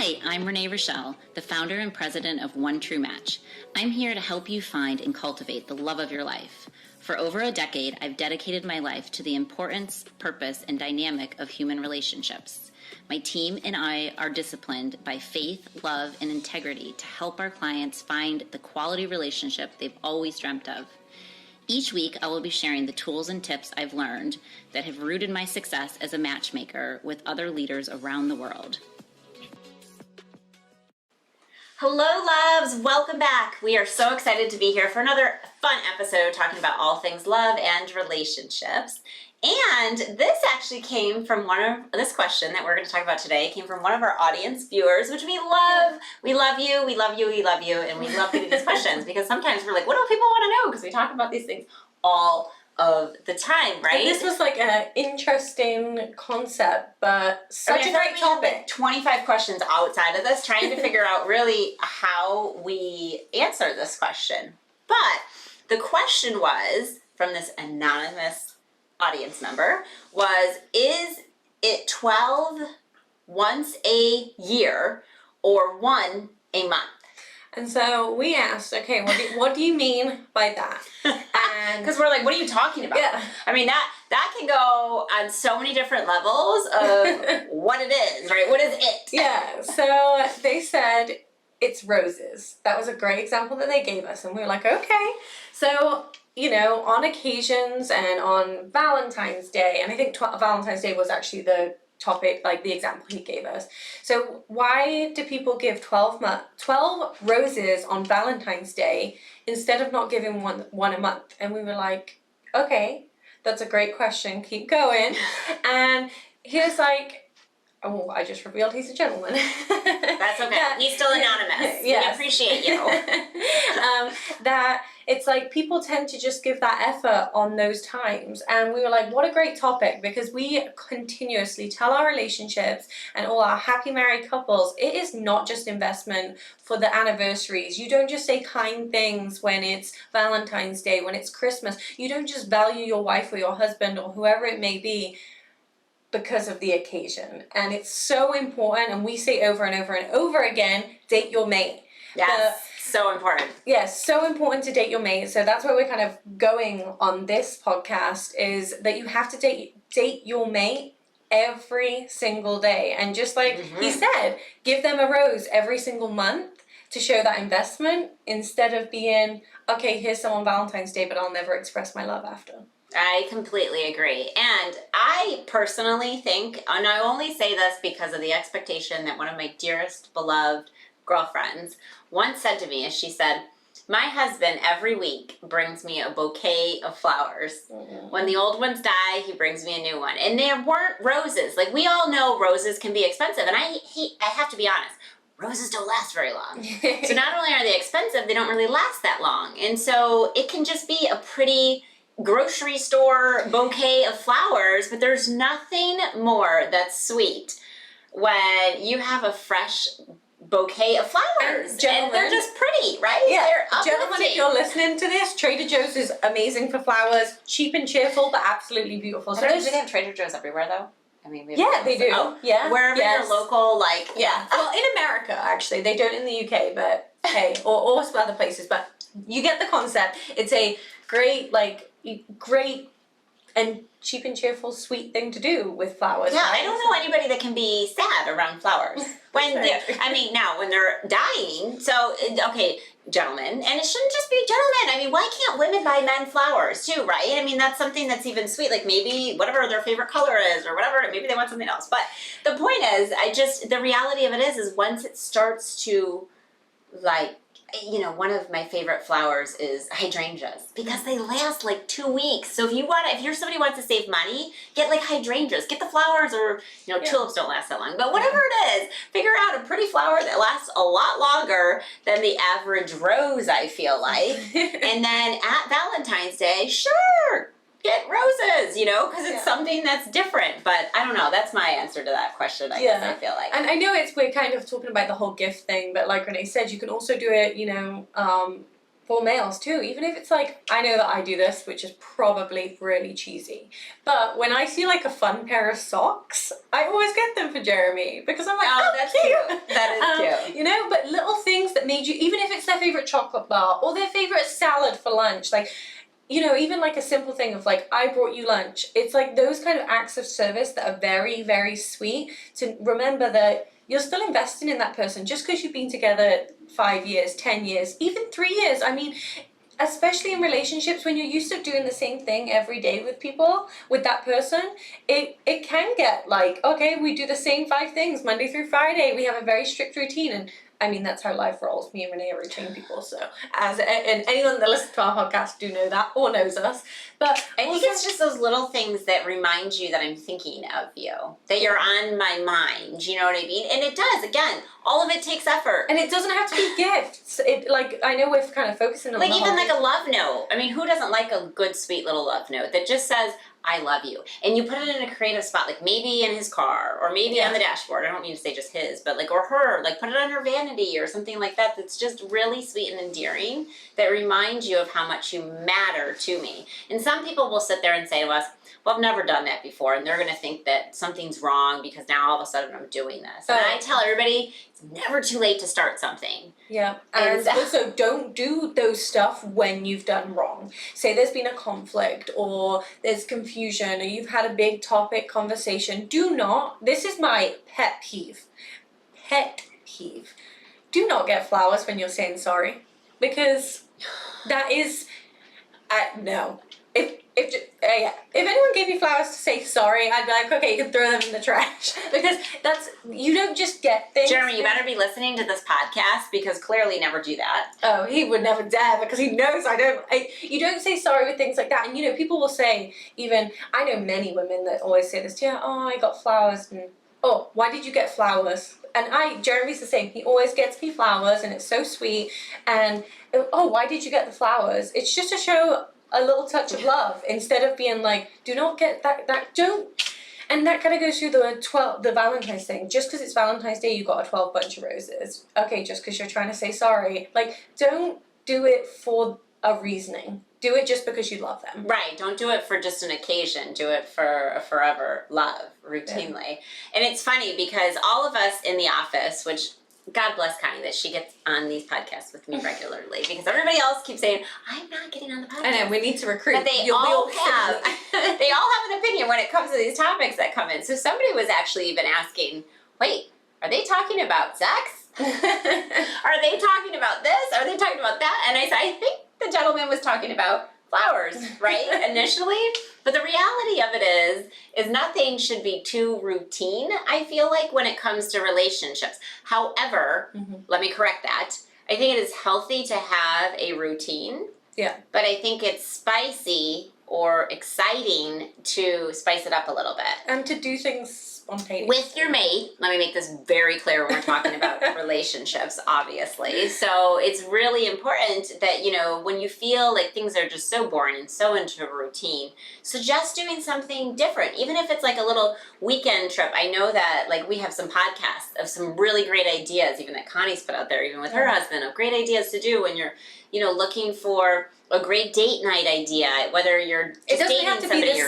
Hi, I'm Renee Rochelle, the founder and president of One True Match. I'm here to help you find and cultivate the love of your life. For over a decade, I've dedicated my life to the importance, purpose, and dynamic of human relationships. My team and I are disciplined by faith, love, and integrity to help our clients find the quality relationship they've always dreamt of. Each week, I will be sharing the tools and tips I've learned that have rooted my success as a matchmaker with other leaders around the world. Hello, loves. Welcome back. We are so excited to be here for another fun episode talking about all things love and relationships. And this actually came from this question that we're going to talk about today came from one of our audience viewers, which we love. We love you, we love you, we love you, and we love getting these questions because sometimes we're like, what do people want to know? Because we talk about these things all of the time, right? And this was like an interesting concept, but such a great topic. Like 25 questions outside of this, trying to figure out really how we answer this question. But the question was, from this anonymous audience member, was, is it 12 once a year or one a month? And so we asked, okay, what do you mean by that? Because we're like, what are you talking about? Yeah. I mean, that can go on so many different levels of what it is, right? What is it? Yeah, so they said it's roses. That was a great example that they gave us. And we were like, okay. So, on occasions and on Valentine's Day, and I think Valentine's Day was actually the topic, like the example he gave us. So why do people give 12 roses on Valentine's Day instead of not giving one a month? And we were like, okay, that's a great question. Keep going. And he was like, oh, I just revealed he's a gentleman. That's okay. Yeah. He's still anonymous. Yes. We appreciate you. That it's like people tend to just give that effort on those times. And we were like, what a great topic, because we continuously tell our relationships and all our happy married couples, it is not just investment for the anniversaries. You don't just say kind things when it's Valentine's Day, when it's Christmas. You don't just value your wife or your husband or whoever it may be because of the occasion. And it's so important, and we say over and over and over again, date your mate. Yes, so important. Yes, so important to date your mate. So that's where we're kind of going on this podcast, is that you have to date your mate every single day. And just like he said, give them a rose every single month to show that investment, instead of being, okay, here's some on Valentine's Day, but I'll never express my love after. I completely agree. And I personally think, and I only say this because of the expectation that one of my dearest beloved girlfriends once said to me, as she said, my husband every week brings me a bouquet of flowers. Mm-hmm. When the old ones die, he brings me a new one. And there weren't roses. Like, we all know roses can be expensive. And I have to be honest, roses don't last very long. So not only are they expensive, they don't really last that long. And so it can just be a pretty grocery store bouquet of flowers, but there's nothing more that's sweet when you have a fresh bouquet of flowers. And they're just pretty, right? Yeah. They're gentlemen, if you're listening to this, Trader Joe's is amazing for flowers. Cheap and cheerful, but absolutely beautiful. So do they have Trader Joe's everywhere, though? I mean, they do. Oh, yeah. Wherever your local, like... Yeah. Well, in America, actually. They don't in the UK, but hey, or some other places. But you get the concept. It's a great and cheap and cheerful, sweet thing to do with flowers. Yeah, right? I don't know anybody that can be sad around flowers. When they're dying. So, okay, gentlemen, and it shouldn't just be gentlemen. I mean, why can't women buy men flowers too, right? I mean, that's something that's even sweet. Like, maybe whatever their favorite color is or whatever, maybe they want something else. But the point is, the reality of it is once it starts to, like, one of my favorite flowers is hydrangeas, because they last like 2 weeks. So if you're somebody who wants to save money, get like hydrangeas, get the flowers, or tulips don't last that long, but whatever it is, figure out a pretty flower that lasts a lot longer than the average rose, I feel like. And then at Valentine's Day, sure, get roses, because it's something that's different. But I don't know. That's my answer to that question, I guess, I feel like. And I know we're kind of talking about the whole gift thing, but like Renee said, you can also do it, for males too, even if it's like, I know that I do this, which is probably really cheesy, but when I see like a fun pair of socks, I always get them for Jeremy because I'm like, oh, that's cute. That is cute. You know, but little things that made you, even if it's their favorite chocolate bar or their favorite salad for lunch, like, you know, even like a simple thing of like, I brought you lunch. It's like those kind of acts of service that are very, very sweet to remember that you're still investing in that person just because you've been together 5 years, 10 years, even 3 years. I mean, especially in relationships when you're used to doing the same thing every day with people, with that person, it can get like, okay, we do the same 5 things Monday through Friday. We have a very strict routine, and I mean, that's how life rolls. Me and Renee are routine people, so and anyone that listens to our podcast do know that or knows us. But I think it's just those little things that remind you that I'm thinking of you, that you're on my mind. You know what I mean? And it does. Again, all of it takes effort. And it doesn't have to be gifts. It, like, I know we're kind of focusing on like even like a love note. I mean, who doesn't like a good, sweet little love note that just says, I love you. And you put it in a creative spot, like maybe in his car or maybe on the dashboard. I don't mean to say just his, but like, or her, like put it on her vanity or something like that that's just really sweet and endearing that reminds you of how much you matter to me. And some people will sit there and say to us, well, I've never done that before, and they're going to think that something's wrong because now all of a sudden I'm doing this. And I tell everybody, it's never too late to start something. Yeah, and also don't do those stuff when you've done wrong. Say there's been a conflict or there's confusion or you've had a big topic conversation. Do not, this is my pet peeve, do not get flowers when you're saying sorry, because that is, no. If anyone gave me flowers to say sorry, I'd be like, okay, you can throw them in the trash. Because that's, you don't just get things. Jeremy, you better be listening to this podcast because clearly never do that. Oh, he would never dare because he knows you don't say sorry with things like that. And you know, people will say, even, I know many women that always say this, yeah, oh, I got flowers, and oh, why did you get flowers? And Jeremy's the same. He always gets me flowers and it's so sweet. And, oh, why did you get the flowers? It's just to show a little touch of love instead of being like, do not get that don't. And that kind of goes through the Valentine's thing. Just because it's Valentine's Day, you got a 12 bunch of roses. Okay, just because you're trying to say sorry. Like, don't do it for a reasoning. Do it just because you love them. Right. Don't do it for just an occasion. Do it for a forever love, routinely. Yeah. And it's funny because all of us in the office, which God bless Connie that she gets on these podcasts with me regularly because everybody else keeps saying, I'm not getting on the podcast. I know, we need to recruit. But they all have an opinion when it comes to these topics that come in. So somebody was actually even asking, wait, are they talking about sex? Are they talking about this? Are they talking about that? And I said, I think the gentleman was talking about flowers, right, initially. But the reality of it is nothing should be too routine, I feel like, when it comes to relationships. However, let me correct that. I think it is healthy to have a routine. Yeah. But I think it's spicy or exciting to spice it up a little bit. And to do things spontaneously. With your mate, let me make this very clear when we're talking about relationships, obviously. So it's really important that, you know, when you feel like things are just so boring and so into a routine, suggest doing something different. Even if it's like a little weekend trip. I know that, like, we have some podcasts of some really great ideas, even that Connie's put out there, even with her husband, of great ideas to do when you're, you know, looking for a great date night idea, whether you're just it doesn't dating have to somebody be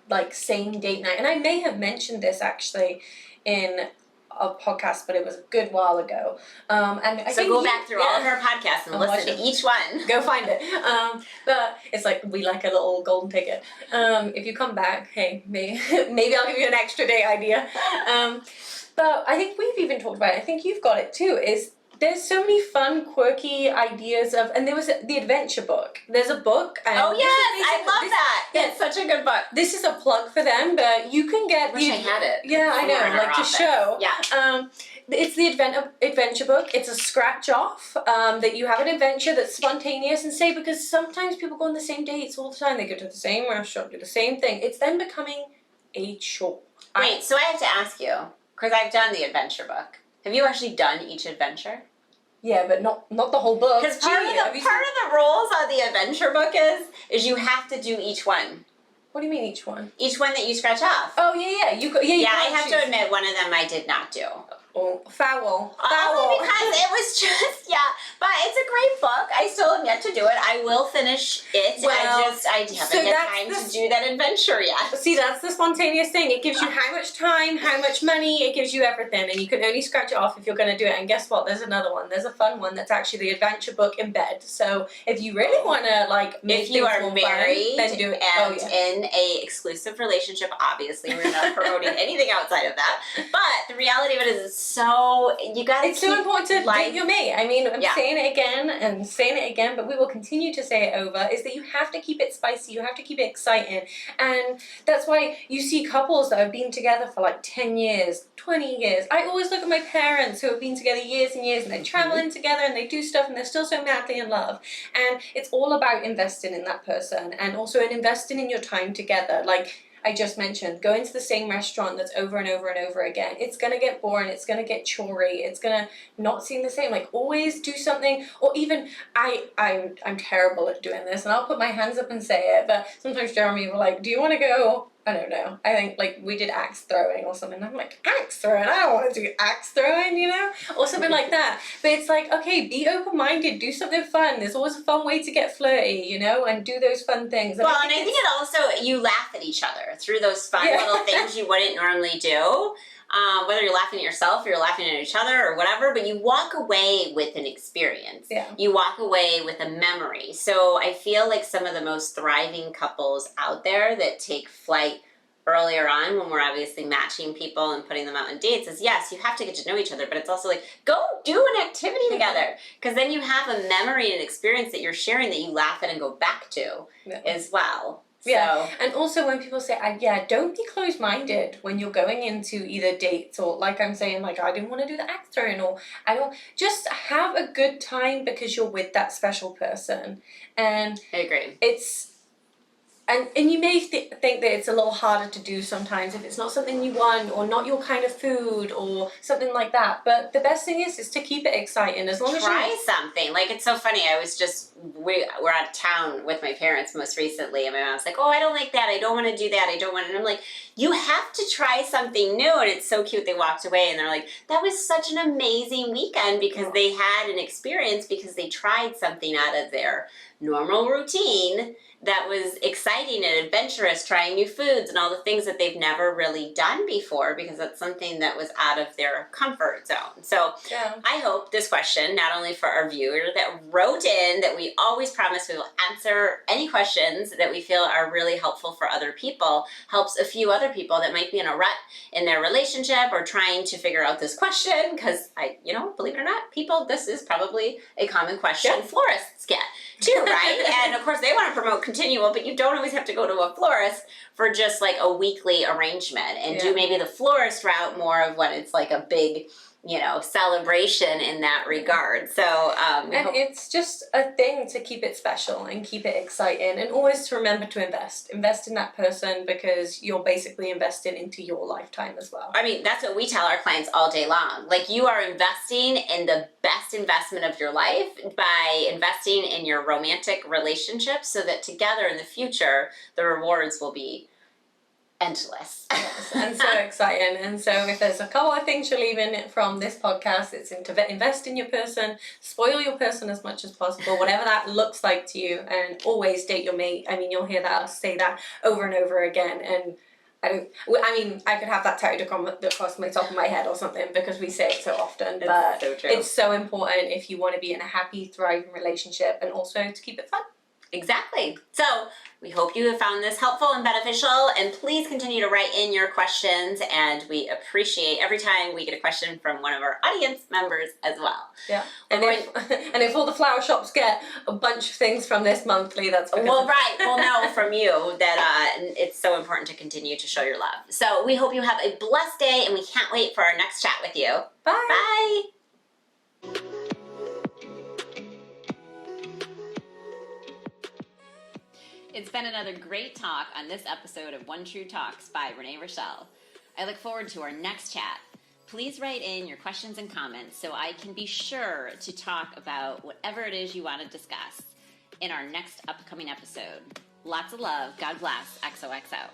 the same date night. And I may have mentioned this actually in a podcast, but it was a good while ago. And I so go back through all of her podcasts and listen to each one. Go find it. But it's like we like a little golden ticket. If you come back, hey, maybe I'll give you an extra day idea. But I think we've even talked about it. I think you've got it too. There's so many fun, quirky ideas of, and there was the adventure book. There's a book. And oh yes, I love that. It's such a good book. This is a plug for them, but you can get. I wish I had it. Yeah, I know, like to show. Yeah. It's the adventure book. It's a scratch off that you have an adventure that's spontaneous and say, because sometimes people go on the same dates all the time. They go to the same restaurant, do the same thing. It's then becoming a chore. Wait, so I have to ask you, because I've done the adventure book. Have you actually done each adventure? Yeah, but not the whole book. Because part of the rules on the adventure book is you have to do each one. What do you mean each one? Each one that you scratch off. Oh yeah. Yeah, I have to admit one of them I did not do. Oh, foul. Only because it was just, but it's a great book. I still have yet to do it. I will finish it. Well, I haven't had time to do that adventure yet. See, that's the spontaneous thing. It gives you how much time, how much money, it gives you everything, and you can only scratch it off if you're going to do it. And guess what? There's another one. There's a fun one that's actually the adventure book in bed. So if you really want to, like, make if you are married then do it. and in a exclusive relationship, obviously we're not promoting anything outside of that. But the reality of it is, it's so important to date your mate. I mean, I'm saying it again and saying it again, but we will continue to say it over, is that you have to keep it spicy, you have to keep it exciting. And that's why you see couples that have been together for like 10 years, 20 years. I always look at my parents who have been together years and years, and they're traveling together and they do stuff and they're still so madly in love. And it's all about investing in that person, and also in investing in your time together. Like I just mentioned, going to the same restaurant that's over and over and over again, it's going to get boring, it's going to get chory, it's going to not seem the same. Like, always do something. Or even, I'm terrible at doing this, and I'll put my hands up and say it, but sometimes Jeremy will like, do you want to go, I don't know, I think like we did axe throwing or something. I'm like, axe throwing? I don't want to do axe throwing, you know? Or something like that. But it's like, okay, be open-minded, do something fun. There's always a fun way to get flirty, you know, and do those fun things. Well, and I think it also, you laugh at each other through those fun little things you wouldn't normally do. Whether you're laughing at yourself or you're laughing at each other or whatever, but you walk away with an experience. Yeah. You walk away with a memory. So I feel like some of the most thriving couples out there that take flight earlier on, when we're obviously matching people and putting them out on dates, is yes, you have to get to know each other, but it's also like, go do an activity together. Because then you have a memory and an experience that you're sharing that you laugh at and go back to as well. Yeah, So. and also when people say, don't be closed-minded when you're going into either dates, or like I'm saying, like, I didn't want to do the axe throwing, or I don't, just have a good time because you're with that special person. And I agree. And you may think that it's a little harder to do sometimes if it's not something you want, or not your kind of food, or something like that. But the best thing is to keep it exciting. As long as you try something. Like, it's so funny. I was just, we're out of town with my parents most recently, and my mom's like, oh, I don't like that. I don't want to do that. I don't want to. And I'm like, you have to try something new. And it's so cute. They walked away and they're like, that was such an amazing weekend because they had an experience, because they tried something out of their normal routine that was exciting and adventurous, trying new foods and all the things that they've never really done before, because that's something that was out of their comfort zone. So I hope this question, not only for our viewer that wrote in, that we always promise we will answer any questions that we feel are really helpful for other people, helps a few other people that might be in a rut in their relationship or trying to figure out this question, because believe it or not, people, this is probably a common question florists get too, right? And of course they want to promote continual, but you don't always have to go to a florist for just like a weekly arrangement, and do maybe the florist route more of when it's like a big, celebration in that regard. So, it's just a thing to keep it special and keep it exciting, and always to remember to invest in that person, because you're basically investing into your lifetime as well. I mean, that's what we tell our clients all day long. Like, you are investing in the best investment of your life by investing in your romantic relationship, so that together in the future, the rewards will be endless. Yes, and so exciting. And so if there's a couple of things you're leaving from this podcast, it's to invest in your person, spoil your person as much as possible, whatever that looks like to you, and always date your mate. I mean, you'll hear that us say that over and over again, and I could have that tattooed across my top of my head or something, because we say it so often, but so true. It's so important if you want to be in a happy, thriving relationship, and also to keep it fun. Exactly. So we hope you have found this helpful and beneficial, and please continue to write in your questions, and we appreciate every time we get a question from one of our audience members as well. Yeah. And if all the flower shops get a bunch of things from this monthly, that's because we'll know from you that it's so important to continue to show your love. So we hope you have a blessed day, and we can't wait for our next chat with you. Bye. Bye. It's been another great talk on this episode of One True Talks by Renee Rochelle. I look forward to our next chat. Please write in your questions and comments so I can be sure to talk about whatever it is you want to discuss in our next upcoming episode. Lots of love. God bless. XOXO.